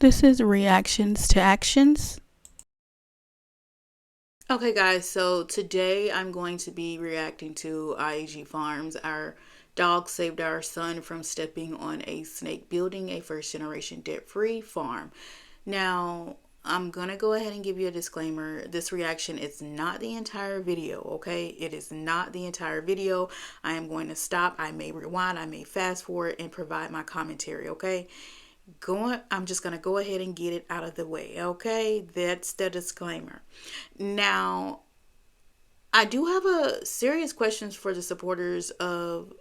This is reactions to actions. Okay guys, so today I'm going to be reacting to IAG Farms. Our dog saved our son from stepping on a snake, building a first generation debt-free farm. Now, I'm gonna go ahead and give you a disclaimer. This reaction is not the entire video, okay? It is not the entire video. I am going to stop. I may rewind, I may fast forward and provide my commentary, okay? I'm just going to go ahead and get it out of the way, okay? That's the disclaimer. Now, I do have a serious questions for the supporters of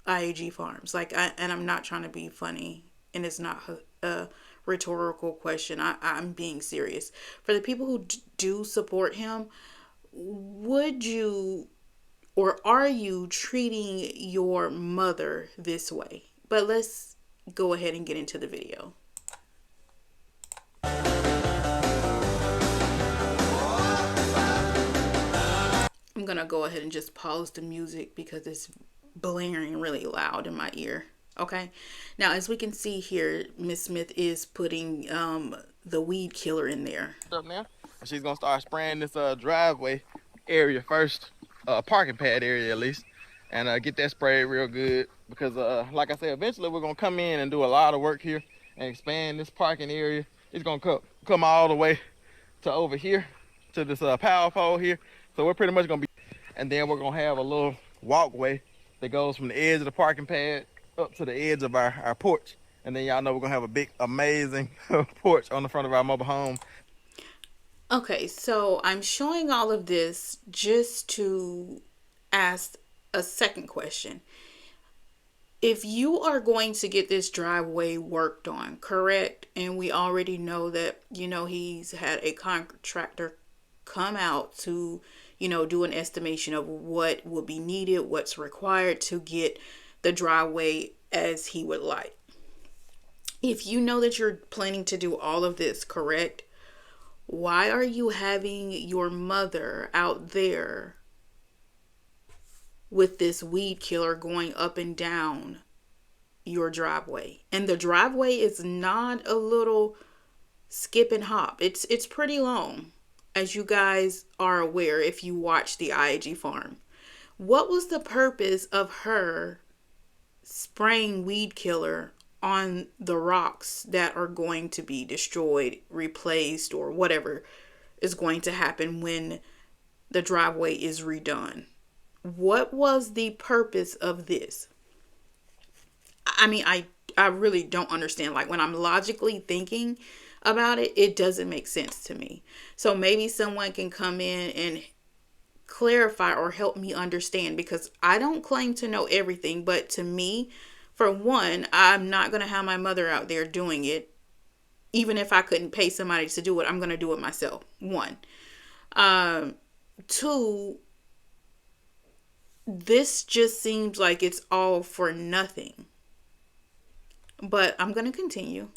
IAG Farms. And I'm not trying to be funny, and it's not a rhetorical question. I'm being serious. For the people who do support him, would you or are you treating your mother this way? But let's go ahead and get into the video. I'm gonna go ahead and just pause the music because it's blaring really loud in my ear. Okay, now as we can see here, Miss Smith is putting the weed killer in there. Up now, she's gonna start spraying this driveway area first, parking pad area at least, and get that sprayed real good because like I said, eventually we're gonna come in and do a lot of work here and expand this parking area. It's gonna come all the way to over here to this power pole here, so we're pretty much gonna be, and then we're gonna have a little walkway that goes from the edge of the parking pad up to the edge of our porch, and then y'all know we're gonna have a big amazing porch on the front of our mobile home. Okay, so I'm showing all of this just to ask a second question. If you are going to get this driveway worked on, correct? And we already know that, he's had a contractor come out to, do an estimation of what will be needed, what's required to get the driveway as he would like. If you know that you're planning to do all of this, correct? Why are you having your mother out there with this weed killer going up and down your driveway? And the driveway is not a little skip and hop. It's pretty long, as you guys are aware if you watch the IAG farm. What was the purpose of her spraying weed killer on the rocks that are going to be destroyed, replaced, or whatever is going to happen when the driveway is redone? What was the purpose of this? I mean, I really don't understand. Like, when I'm logically thinking about it, it doesn't make sense to me. So maybe someone can come in and clarify or help me understand, because I don't claim to know everything. But to me, for one, I'm not going to have my mother out there doing it. Even if I couldn't pay somebody to do it, I'm going to do it myself. One. Two, this just seems like it's all for nothing. But I'm going to continue.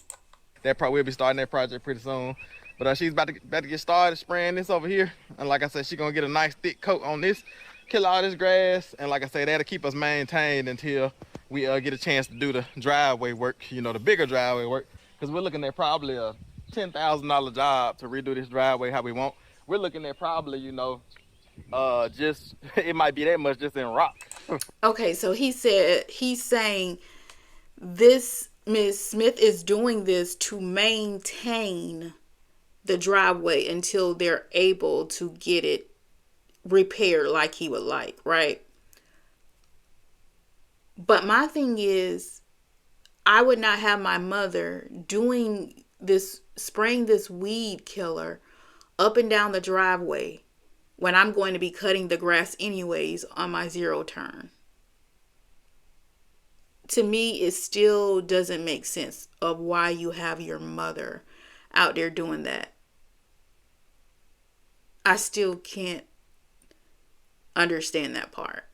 That probably will be starting that project pretty soon. But she's about to get started spraying this over here. And like I said, she's going to get a nice thick coat on this, kill all this grass. And like I said, that'll keep us maintained until we get a chance to do the driveway work, the bigger driveway work. Because we're looking at probably a $10,000 job to redo this driveway how we want. We're looking at probably, just, it might be that much just in rock. Okay, so he's saying this Ms. Smith is doing this to maintain the driveway until they're able to get it repaired like he would like, right? But my thing is, I would not have my mother doing this, spraying this weed killer up and down the driveway when I'm going to be cutting the grass anyways on my zero turn. To me, it still doesn't make sense of why you have your mother out there doing that. I still can't understand that part.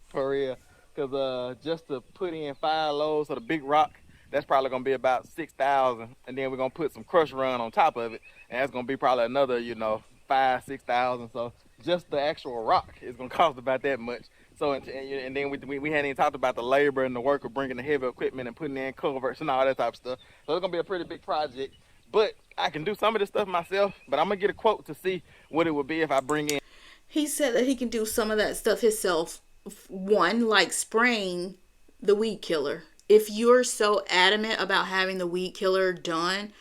For real. Because just to put in 5 loads of the big rock, that's probably going to be about $6,000. And then we're going to put some crush run on top of it. And that's going to be probably another, $5,000, $6,000. So just the actual rock is going to cost about that much So and then we hadn't even talked about the labor and the work of bringing the heavy equipment and putting in culverts and all that type of stuff. So it's gonna be a pretty big project. But I can do some of this stuff myself. But I'm gonna get a quote to see what it would be if I bring in. He said that he can do some of that stuff himself. One, like spraying the weed killer. If you're so adamant about having the weed killer done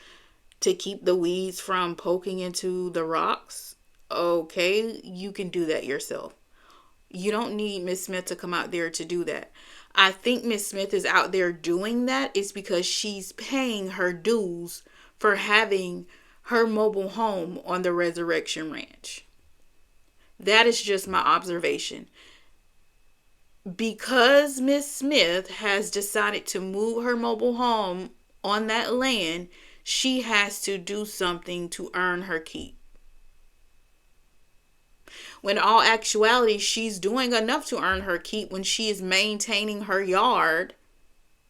to keep the weeds from poking into the rocks, okay, you can do that yourself. You don't need Miss Smith to come out there to do that. I think Miss Smith is out there doing that is because she's paying her dues for having her mobile home on the Resurrection Ranch. That is just my observation. Because Miss Smith has decided to move her mobile home on that land, she has to do something to earn her keep. When in all actuality, she's doing enough to earn her keep when she is maintaining her yard,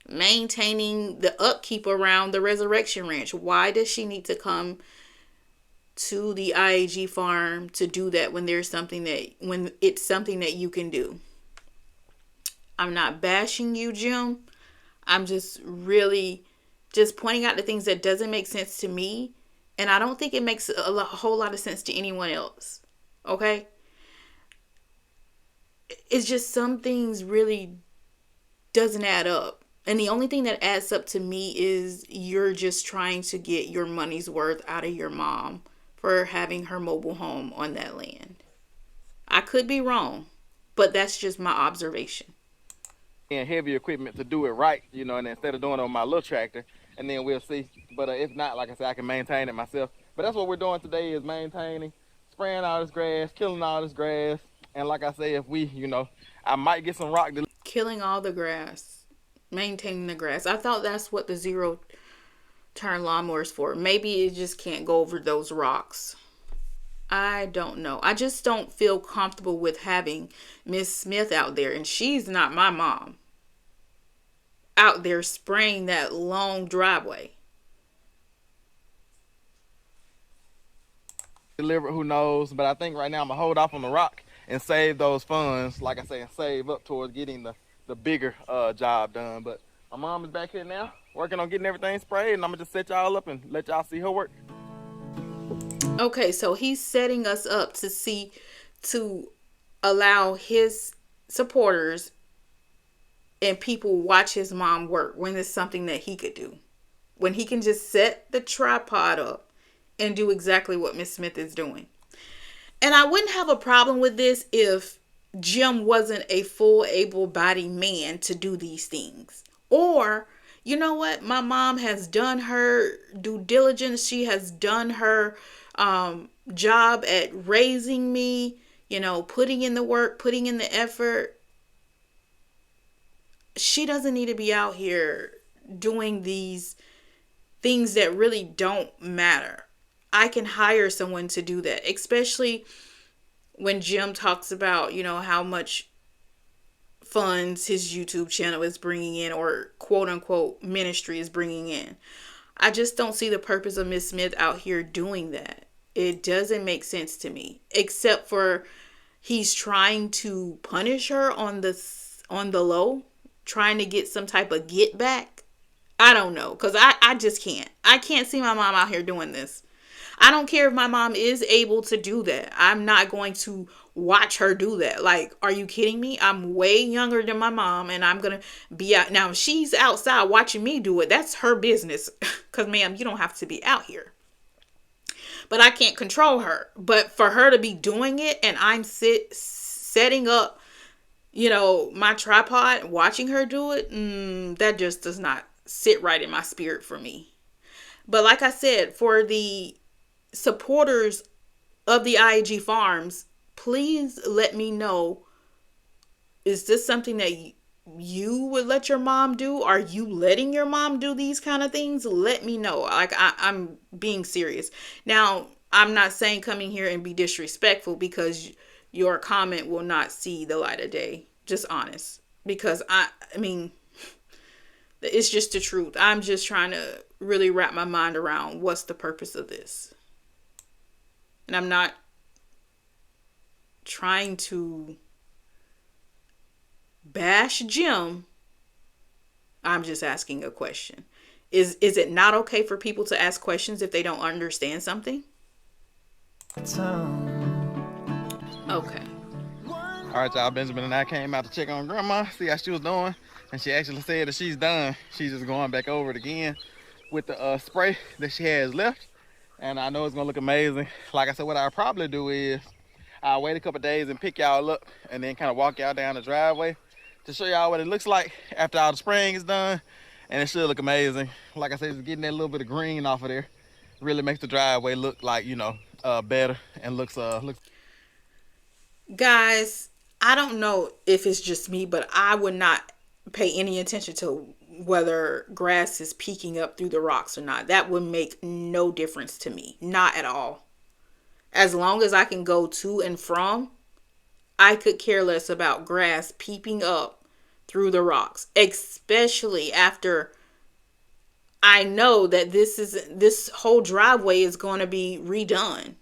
maintaining the upkeep around the Resurrection Ranch. Why does she need to come to the IAG farm to do that when it's something that you can do? I'm not bashing you, Jim. I'm just really just pointing out the things that doesn't make sense to me, and I don't think it makes a whole lot of sense to anyone else. Okay? It's just some things really doesn't add up. And the only thing that adds up to me is you're just trying to get your money's worth out of your mom for having her mobile home on that land. I could be wrong, but that's just my observation. And heavy equipment to do it right, and instead of doing it on my little tractor, and then we'll see. But if not, like I said, I can maintain it myself. But that's what we're doing today is maintaining, spraying all this grass, killing all this grass. And like I say, if we, I might get some rock. Killing all the grass, maintaining the grass. I thought that's what the zero turn lawnmower is for. Maybe it just can't go over those rocks. I don't know. I just don't feel comfortable with having Miss Smith out there, and she's not my mom, out there spraying that long driveway. Deliver, who knows? But I think right now I'm gonna hold off on the rock and save those funds, like I say, and save up towards getting the bigger job done. But my mom is back here now, working on getting everything sprayed, and I'm gonna just set y'all up and let y'all see her work. Okay, so he's setting us up to allow his supporters and people watch his mom work when it's something that he could do. When he can just set the tripod up and do exactly what Miss Smith is doing. And I wouldn't have a problem with this if Jim wasn't a full able-bodied man to do these things. Or, you know what? My mom has done her due diligence. She has done her job at raising me, putting in the work, putting in the effort. She doesn't need to be out here doing these things that really don't matter. I can hire someone to do that, especially when Jim talks about, how much funds his YouTube channel is bringing in, or quote unquote ministry is bringing in. I just don't see the purpose of Miss Smith out here doing that. It doesn't make sense to me, except for he's trying to punish her on the low, trying to get some type of get back. I don't know, because I just can't. I can't see my mom out here doing this. I don't care if my mom is able to do that. I'm not going to watch her do that. Like, are you kidding me? I'm way younger than my mom, and I'm going to be out. Now, if she's outside watching me do it, that's her business. Because, ma'am, you don't have to be out here. But I can't control her. But for her to be doing it, and I'm setting up, my tripod, watching her do it, that just does not sit right in my spirit for me. But like I said, for the supporters of the IAG farms, please let me know, is this something that you would let your mom do? Are you letting your mom do these kind of things? Let me know. Like, I'm being serious. Now, I'm not saying coming here and be disrespectful, because your comment will not see the light of day. Just honest. Because I mean, it's just the truth. I'm just trying to really wrap my mind around what's the purpose of this. And I'm not trying to bash Jim. I'm just asking a question. Is it not okay for people to ask questions if they don't understand something? Okay. All right, y'all. Benjamin and I came out to check on Grandma, see how she was doing, and she actually said that she's done. She's just going back over it again with the spray that she has left, and I know it's gonna look amazing. Like I said, what I'll probably do is I'll wait a couple days and pick y'all up, and then kind of walk y'all down the driveway to show y'all what it looks like after all the spraying is done, and it should look amazing. Like I said, just getting that little bit of green off of there really makes the driveway look like, better, and looks. Guys, I don't know if it's just me, but I would not pay any attention to whether grass is peeking up through the rocks or not. That would make no difference to me. Not at all. As long as I can go to and from, I could care less about grass peeping up through the rocks, especially after I know that this whole driveway is going to be redone.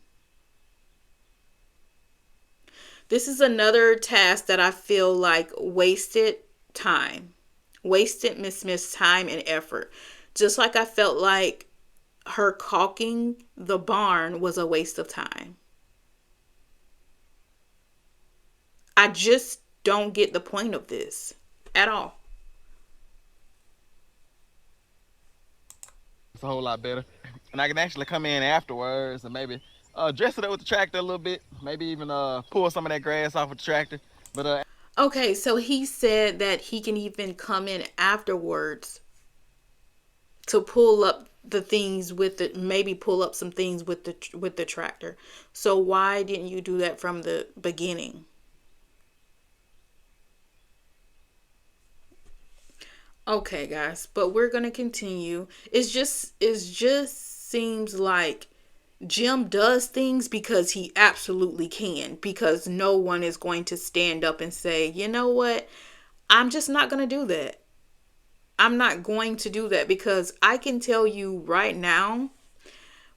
This is another task that I feel like wasted time. Wasted Miss Smith's time and effort. Just like I felt like her caulking the barn was a waste of time. I just don't get the point of this at all. It's a whole lot better. And I can actually come in afterwards and maybe dress it up with the tractor a little bit. Maybe even pull some of that grass off with the tractor. But Okay, so he said that he can even come in afterwards to pull up the things with the maybe pull up some things with the tractor. So why didn't you do that from the beginning? Okay, guys, but we're going to continue. It just seems like Jim does things because he absolutely can, because no one is going to stand up and say, "You know what? I'm just not going to do that." I'm not going to do that because I can tell you right now,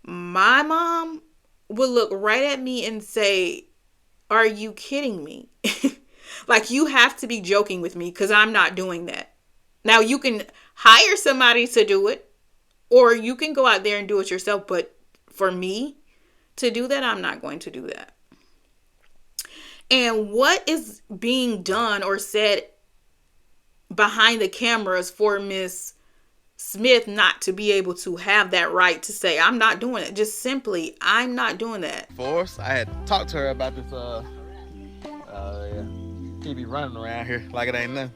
my mom would look right at me and say, "Are you kidding me?" Like, you have to be joking with me because I'm not doing that. Now, you can hire somebody to do it, or you can go out there and do it yourself. But for me to do that, I'm not going to do that. And what is being done or said behind the cameras for Miss Smith not to be able to have that right to say, "I'm not doing it"? Just simply, "I'm not doing that." Force, I had talked to her about this. Yeah. She be running around here like it ain't nothing.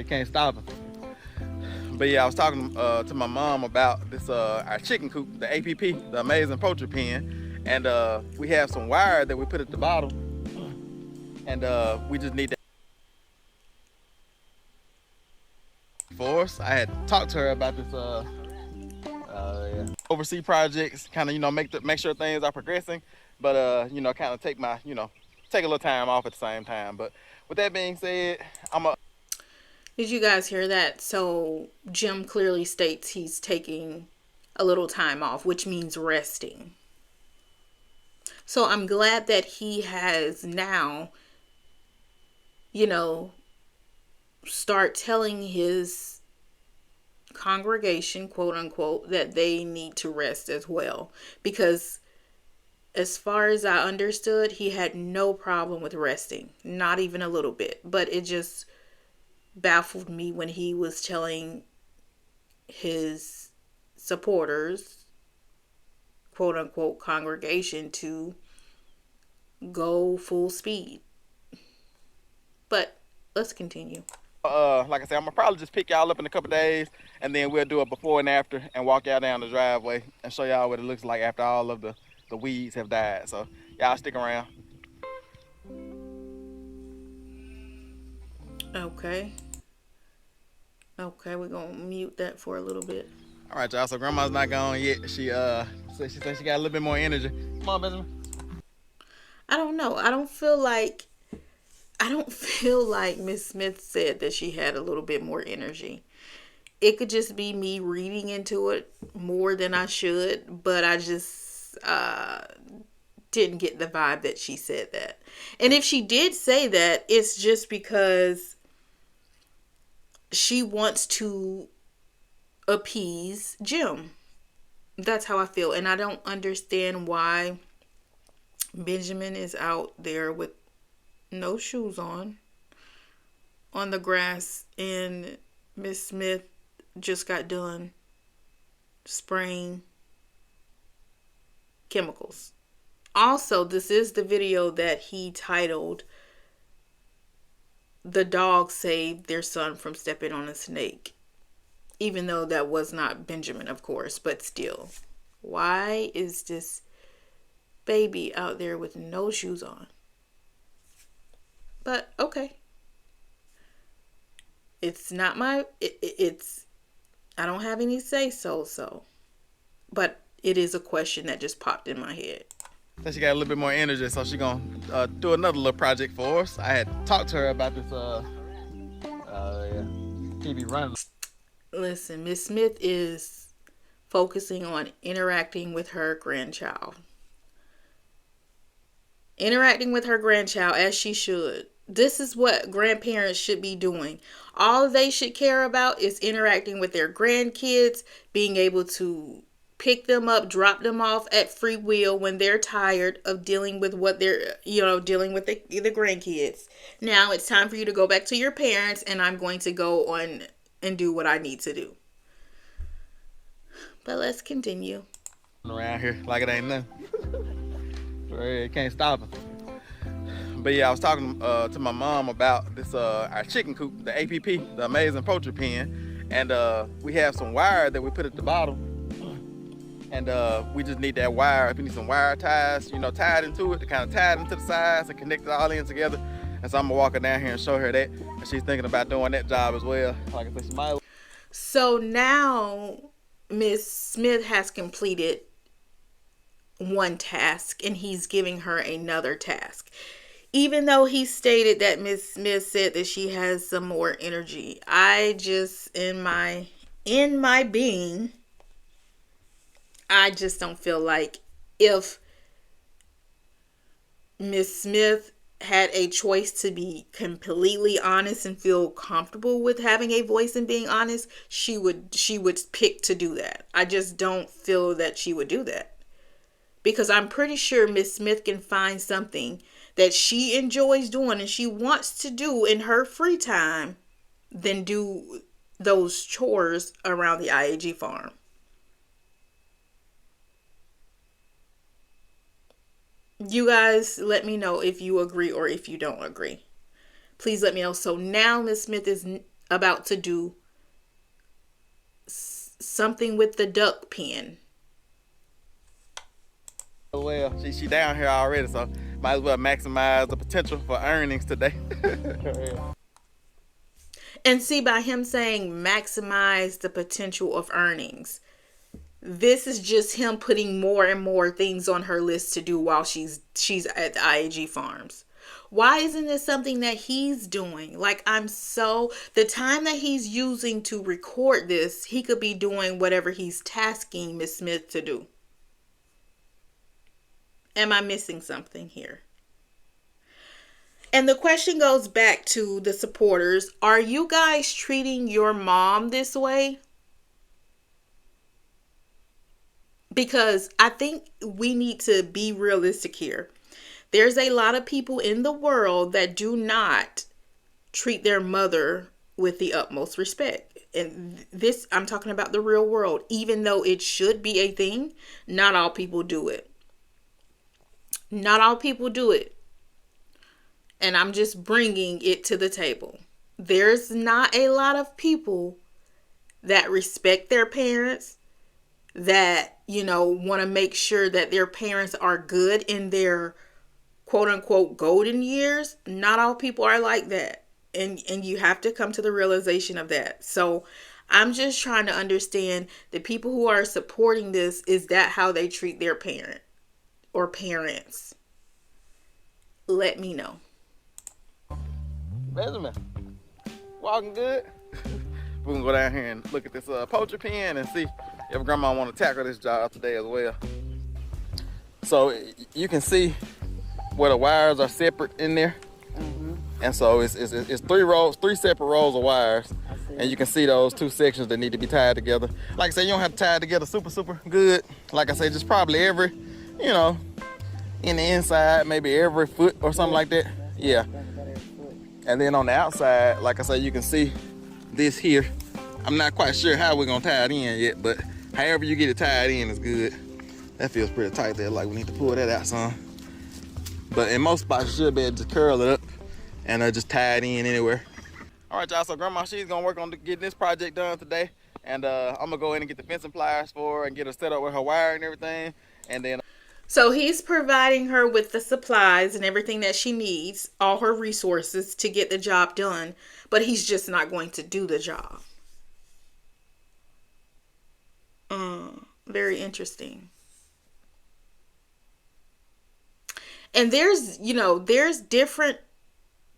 Can't stop her. But yeah, I was talking to my mom about this our chicken coop, the APP, the Amazing Poultry Pen, and we have some wire that we put at the bottom, and we just need that. Force, I had talked to her about this. Yeah. Oversee projects, kind of make sure things are progressing, but kind of take a little time off at the same time. But with that being said, Did you guys hear that? So Jim clearly states he's taking a little time off, which means resting. So I'm glad that he has now, you know, start telling his congregation, quote unquote, that they need to rest as well. Because as far as I understood, he had no problem with resting, not even a little bit. But it just baffled me when he was telling his supporters, quote unquote, congregation to go full speed. But let's continue. like I said, I'm gonna probably just pick y'all up in a couple days, and then we'll do a before and after, and walk y'all down the driveway and show y'all what it looks like after all of the weeds have died. So y'all stick around. Okay. Okay, we're gonna mute that for a little bit. All right, y'all. So grandma's not gone yet. She said she got a little bit more energy. Come on, Benjamin. I don't know. I don't feel like Miss Smith said that she had a little bit more energy. It could just be me reading into it more than I should, but I just didn't get the vibe that she said that. And if she did say that, it's just because she wants to appease Jim. That's how I feel. And I don't understand why Benjamin is out there with no shoes on the grass, and Miss Smith just got done spraying chemicals. Also, this is the video that he titled "The Dog Saved Their Son from Stepping on a Snake," even though that was not Benjamin, of course, but still. Why is this baby out there with no shoes on? But okay. It's not my, it's, I don't have any say so. But it is a question that just popped in my head. Then she got a little bit more energy, so she gonna do another little project for us. I had talked to her about this TV run. Listen, Miss Smith is focusing on interacting with her grandchild. Interacting with her grandchild as she should. This is what grandparents should be doing. All they should care about is interacting with their grandkids, being able to pick them up, drop them off at free will when they're tired of dealing with what they're, dealing with the grandkids. Now it's time for you to go back to your parents, and I'm going to go on and do what I need to do. But let's continue. Around here like it ain't nothing. You can't stop it. But yeah, I was talking to my mom about this our chicken coop, the APP, the Amazing Poultry Pen, and we have some wire that we put at the bottom, and we just need that wire. If you need some wire ties, tied into it, to kind of tie it into the sides and connect it all in together. And so I'm gonna walk her down here and show her that, and she's thinking about doing that job as well. Like I said, she might. So now Miss Smith has completed one task, and he's giving her another task. Even though he stated that Miss Smith said that she has some more energy, I just, in my being, I just don't feel like if Miss Smith had a choice to be completely honest and feel comfortable with having a voice and being honest, she would pick to do that. I just don't feel that she would do that. Because I'm pretty sure Miss Smith can find something that she enjoys doing and she wants to do in her free time than do those chores around the IAG farm. You guys let me know if you agree or if you don't agree. Please let me know. So now Miss Smith is about to do something with the duck pen. Well, she down here already, so might as well maximize the potential for earnings today. And see, by him saying maximize the potential of earnings, this is just him putting more and more things on her list to do while she's at the IAG farms. Why isn't this something that he's doing? Like, the time that he's using to record this, he could be doing whatever he's tasking Miss Smith to do. Am I missing something here? And the question goes back to the supporters. Are you guys treating your mom this way? Because I think we need to be realistic here. There's a lot of people in the world that do not treat their mother with the utmost respect. And this, I'm talking about the real world. Even though it should be a thing, not all people do it. Not all people do it. And I'm just bringing it to the table. There's not a lot of people that respect their parents, that, want to make sure that their parents are good in their quote unquote golden years. Not all people are like that. And you have to come to the realization of that. So I'm just trying to understand the people who are supporting this. Is that how they treat their parent or parents? Let me know. Benjamin, walking good? We're gonna go down here and look at this poultry pen and see if grandma want to tackle this job today as well. So you can see where the wires are separate in there. And so it's 3 separate rows of wires. And you can see those 2 sections that need to be tied together. Like I said, you don't have to tie it together super good. Like I said, just probably every, you know, in the inside, maybe every foot or something like that. Yeah. And then on the outside, like I said, you can see this here. I'm not quite sure how we're gonna tie it in yet, but however you get it tied in is good. That feels pretty tight there, like we need to pull that out some. But in most spots, you should be able to curl it up and just tie it in anywhere. All right, y'all, so Grandma, she's gonna work on getting this project done today. And I'm gonna go in and get the fencing pliers for her and get her set up with her wire and everything. And then So he's providing her with the supplies and everything that she needs, all her resources to get the job done, but he's just not going to do the job. Very interesting. And there's different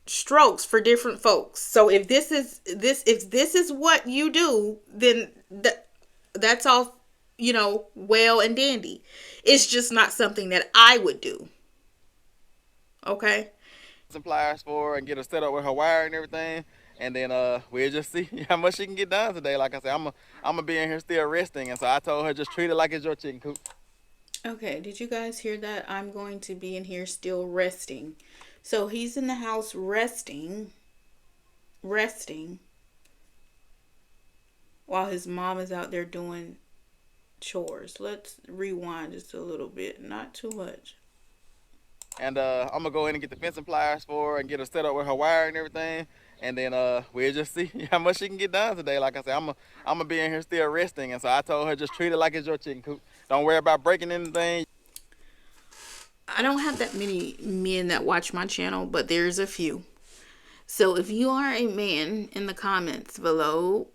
strokes for different folks. So if this is what you do, then that's all, well and dandy. It's just not something that I would do. Okay? some pliers for her and get her set up with her wire and everything. And then we'll just see how much she can get done today. Like I said, I'm gonna be in here still resting. And so I told her, just treat it like it's your chicken coop. Okay, did you guys hear that? I'm going to be in here still resting. So he's in the house resting, while his mom is out there doing chores. Let's rewind just a little bit, not too much. And I'm gonna go in and get the fencing pliers for her and get her set up with her wire and everything. And then we'll just see how much she can get done today. Like I said, I'm gonna be in here still resting. And so I told her, just treat it like it's your chicken coop. Don't worry about breaking anything. I don't have that many men that watch my channel, but there's a few. So if you are a man, in the comments below,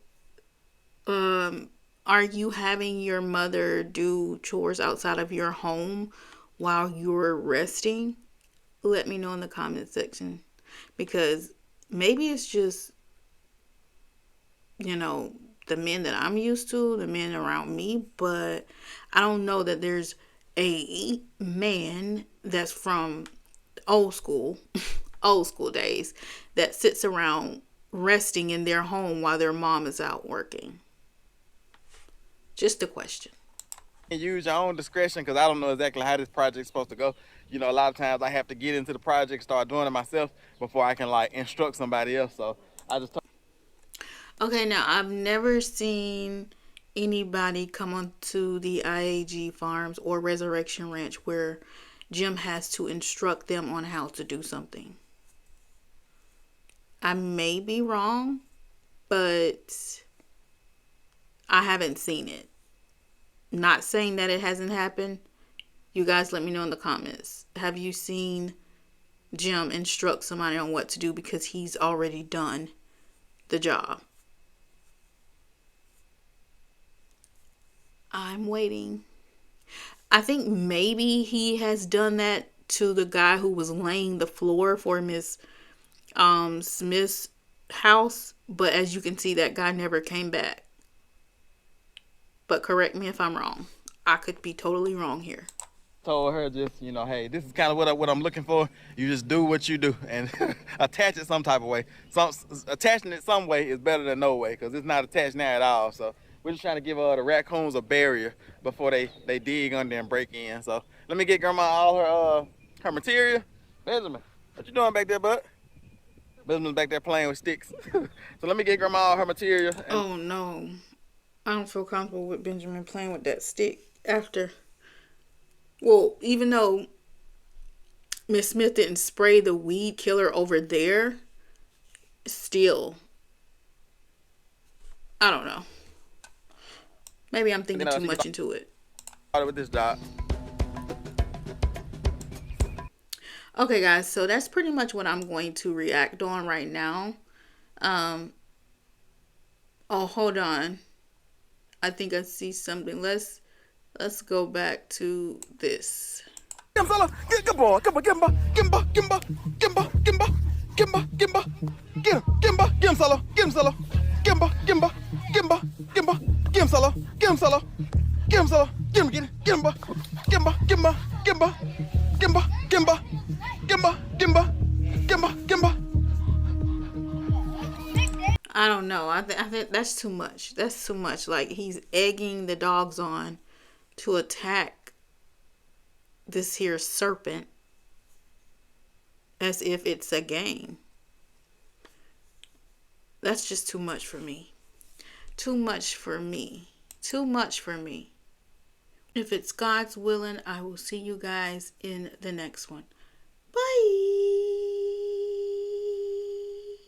are you having your mother do chores outside of your home while you're resting? Let me know in the comment section, because maybe it's just, the men that I'm used to, the men around me, but I don't know that there's a man that's from old school days that sits around resting in their home while their mom is out working. Just a question. Use your own discretion, because I don't know exactly how this project's supposed to go. A lot of times I have to get into the project, start doing it myself before I can instruct somebody else. So I just Okay, now I've never seen anybody come onto the IAG farms or Resurrection Ranch where Jim has to instruct them on how to do something. I may be wrong, but I haven't seen it. Not saying that it hasn't happened. You guys let me know in the comments. Have you seen Jim instruct somebody on what to do because he's already done the job? I'm waiting. I think maybe he has done that to the guy who was laying the floor for Miss Smith's house, but as you can see, that guy never came back. But correct me if I'm wrong. I could be totally wrong here. told her, just, hey, this is kind of what I'm looking for. You just do what you do and attach it some type of way. Attaching it some way is better than no way, because it's not attached now at all. So we're just trying to give the raccoons a barrier before they dig under and break in. So let me get Grandma all her material. Benjamin, what you doing back there, bud? Benjamin's back there playing with sticks. So let me get Grandma all her material. Oh no, I don't feel comfortable with Benjamin playing with that stick after. Well, even though Miss Smith didn't spray the weed killer over there, still, I don't know. Maybe I'm thinking too much into it. With this job. Okay, guys, so that's pretty much what I'm going to react on right now. Oh, hold on. I think I see something. Let's go back to this. Get him, Solo. Get him, boy. Get him, Solo. Get him, Solo. Get him, Solo. Get him, Solo. Get him, boy. Get him, think that's too much. That's too much. Like he's egging the dogs on to attack this here serpent as if it's a game. That's just too much for me. Too much for me. Too much for me. If it's God's willing, I will see you guys in the next one. Bye.